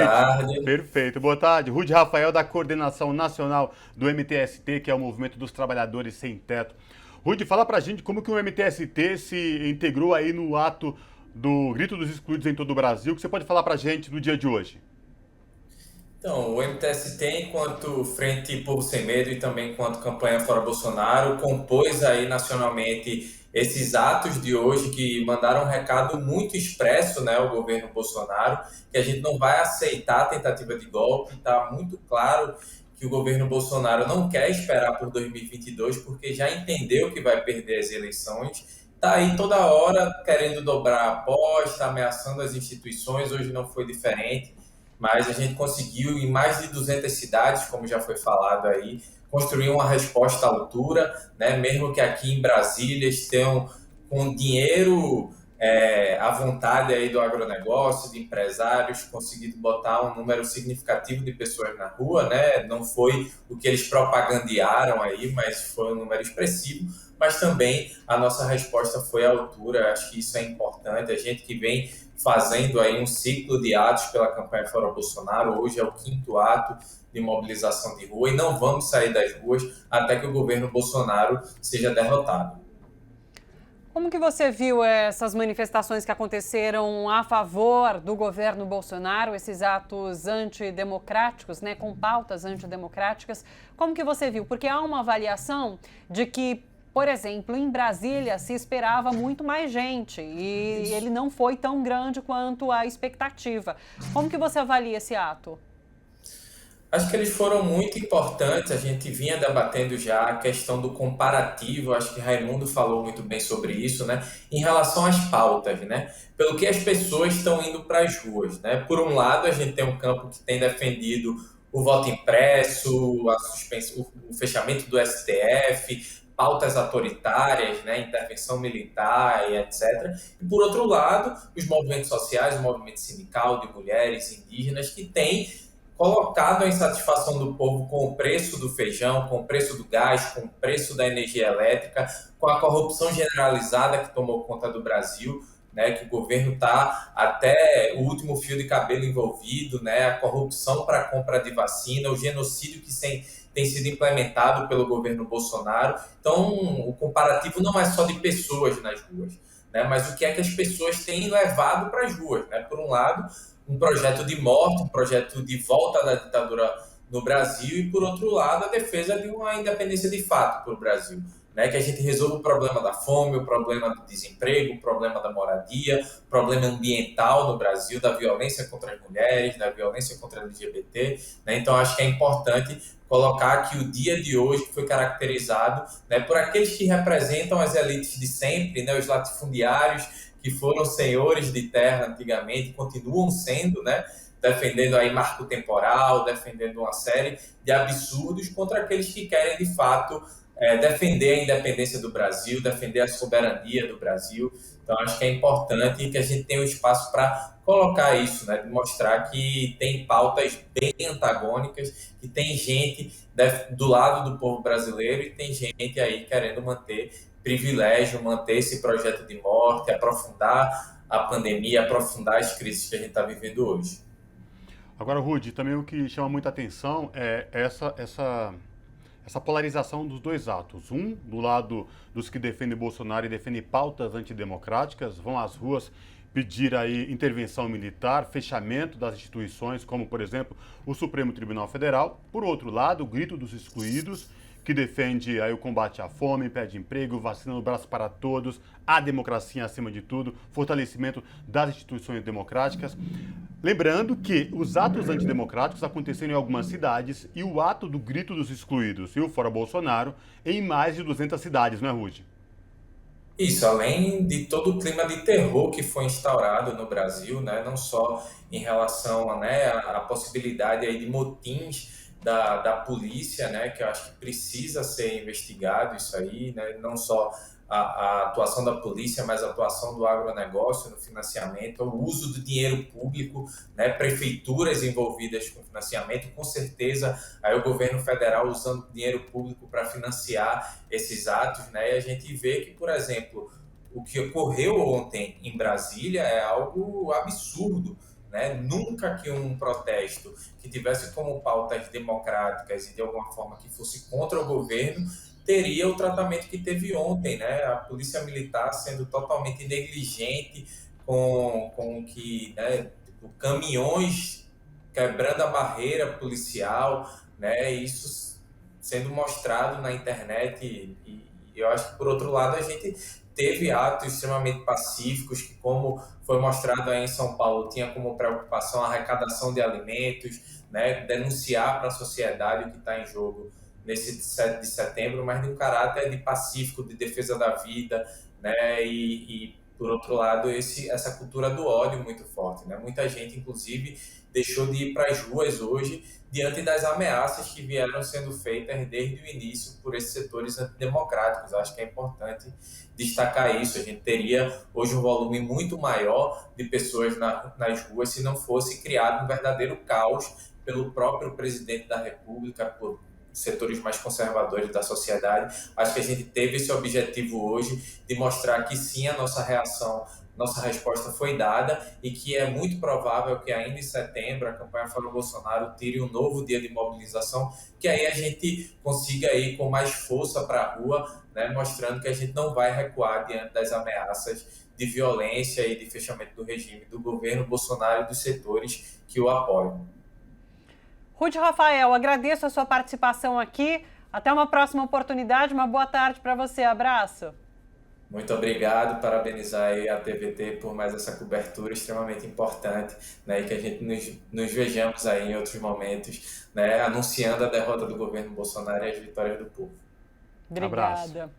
tarde. Perfeito. Boa tarde. Rude Rafael, da Coordenação Nacional do MTST, que é o Movimento dos Trabalhadores Sem Teto. Rude, fala pra gente como que o MTST se integrou aí no ato do Grito dos Excluídos em todo o Brasil, que você pode falar pra gente no dia de hoje. Então, o MTST, enquanto Frente Povo Sem Medo e também enquanto Campanha Fora Bolsonaro, compôs aí nacionalmente esses atos de hoje que mandaram um recado muito expresso, né, ao governo Bolsonaro, que a gente não vai aceitar a tentativa de golpe. Está muito claro que o governo Bolsonaro não quer esperar por 2022, porque já entendeu que vai perder as eleições. Está aí toda hora querendo dobrar a aposta, ameaçando as instituições. Hoje não foi diferente, mas a gente conseguiu, em mais de 200 cidades, como já foi falado aí, construir uma resposta à altura, né? Mesmo que aqui em Brasília estejam com dinheiro à vontade aí do agronegócio, de empresários, conseguido botar um número significativo de pessoas na rua, né? Não foi o que eles propagandearam aí, mas foi um número expressivo. Mas também a nossa resposta foi à altura. Acho que isso é importante. A gente que vem fazendo aí um ciclo de atos pela campanha Fora Bolsonaro. Hoje é o 5º ato de mobilização de rua e não vamos sair das ruas até que o governo Bolsonaro seja derrotado. Como que você viu essas manifestações que aconteceram a favor do governo Bolsonaro, esses atos antidemocráticos, né, com pautas antidemocráticas? Como que você viu? Porque há uma avaliação de que, por exemplo, em Brasília se esperava muito mais gente e ele não foi tão grande quanto a expectativa. Como que você avalia esse ato? Acho que eles foram muito importantes. A gente vinha debatendo já a questão do comparativo. Acho que Raimundo falou muito bem sobre isso, né? Em relação às pautas, né? Pelo que as pessoas estão indo para as ruas, né? Por um lado, a gente tem um campo que tem defendido o voto impresso, a suspensão, o fechamento do STF, pautas autoritárias, né? Intervenção militar e etc. E por outro lado, os movimentos sociais, o movimento sindical de mulheres indígenas que têm colocado a insatisfação do povo com o preço do feijão, com o preço do gás, com o preço da energia elétrica, com a corrupção generalizada que tomou conta do Brasil, né, que o governo está até o último fio de cabelo envolvido, né, a corrupção para a compra de vacina, o genocídio que tem sido implementado pelo governo Bolsonaro. Então, o comparativo não é só de pessoas nas ruas, né, mas o que é que as pessoas têm levado para as ruas. Né? Por um lado, um projeto de morte, um projeto de volta da ditadura no Brasil e, por outro lado, a defesa de uma independência de fato para o Brasil. Né? Que a gente resolva o problema da fome, o problema do desemprego, o problema da moradia, o problema ambiental no Brasil, da violência contra as mulheres, da violência contra a LGBT. Né? Então, acho que é importante colocar que o dia de hoje foi caracterizado, né, por aqueles que representam as elites de sempre, né, os latifundiários, que foram senhores de terra antigamente, continuam sendo, né, defendendo aí marco temporal, defendendo uma série de absurdos contra aqueles que querem, de fato, defender a independência do Brasil, defender a soberania do Brasil. Então, acho que é importante que a gente tenha um espaço para colocar isso, né, de mostrar que tem pautas bem antagônicas, que tem gente do lado do povo brasileiro e tem gente aí querendo manter privilégio, manter esse projeto de morte, aprofundar a pandemia, aprofundar as crises que a gente está vivendo hoje. Agora, Rude, também o que chama muita atenção é essa polarização dos dois atos. Um, do lado dos que defendem Bolsonaro e defendem pautas antidemocráticas, vão às ruas pedir aí intervenção militar, fechamento das instituições, como, por exemplo, o Supremo Tribunal Federal. Por outro lado, o grito dos excluídos, que defende aí o combate à fome, pede emprego, vacina no braço para todos, a democracia acima de tudo, fortalecimento das instituições democráticas. Lembrando que os atos antidemocráticos aconteceram em algumas cidades e o ato do grito dos excluídos e o Fora Bolsonaro em mais de 200 cidades, não é, Rude? Isso, além de todo o clima de terror que foi instaurado no Brasil, né, não só em relação a, né, a possibilidade aí de motins da polícia, né, que eu acho que precisa ser investigado isso aí, né, não só a atuação da polícia, mas a atuação do agronegócio no financiamento, o uso do dinheiro público, né, prefeituras envolvidas com financiamento, com certeza aí o governo federal usando dinheiro público para financiar esses atos, né, e a gente vê que, por exemplo, o que ocorreu ontem em Brasília é algo absurdo, né? Nunca que um protesto que tivesse como pautas democráticas e de alguma forma que fosse contra o governo teria o tratamento que teve ontem, né? A polícia militar sendo totalmente negligente com que, né, tipo, caminhões quebrando a barreira policial, né? Isso sendo mostrado na internet e eu acho que por outro lado a gente teve atos extremamente pacíficos que, como foi mostrado aí em São Paulo, tinha como preocupação a arrecadação de alimentos, né? Denunciar para a sociedade o que está em jogo nesse 7 de setembro, mas de um caráter de pacífico, de defesa da vida, né? Por outro lado, essa cultura do ódio muito forte, né? Muita gente, inclusive, deixou de ir para as ruas hoje diante das ameaças que vieram sendo feitas desde o início por esses setores antidemocráticos. Acho que é importante destacar isso. A gente teria hoje um volume muito maior de pessoas nas ruas se não fosse criado um verdadeiro caos pelo próprio presidente da República, por setores mais conservadores da sociedade. Acho que a gente teve esse objetivo hoje de mostrar que sim, a nossa resposta foi dada e que é muito provável que ainda em setembro a campanha Fora Bolsonaro tire um novo dia de mobilização, que aí a gente consiga ir com mais força para a rua, né, mostrando que a gente não vai recuar diante das ameaças de violência e de fechamento do regime do governo Bolsonaro e dos setores que o apoiam. Rude Rafael, agradeço a sua participação aqui. Até uma próxima oportunidade. Uma boa tarde para você. Abraço. Muito obrigado, parabenizar aí a TVT por mais essa cobertura extremamente importante, né, e que a gente nos vejamos aí em outros momentos, né, anunciando a derrota do governo Bolsonaro e as vitórias do povo. Obrigada. Abraço.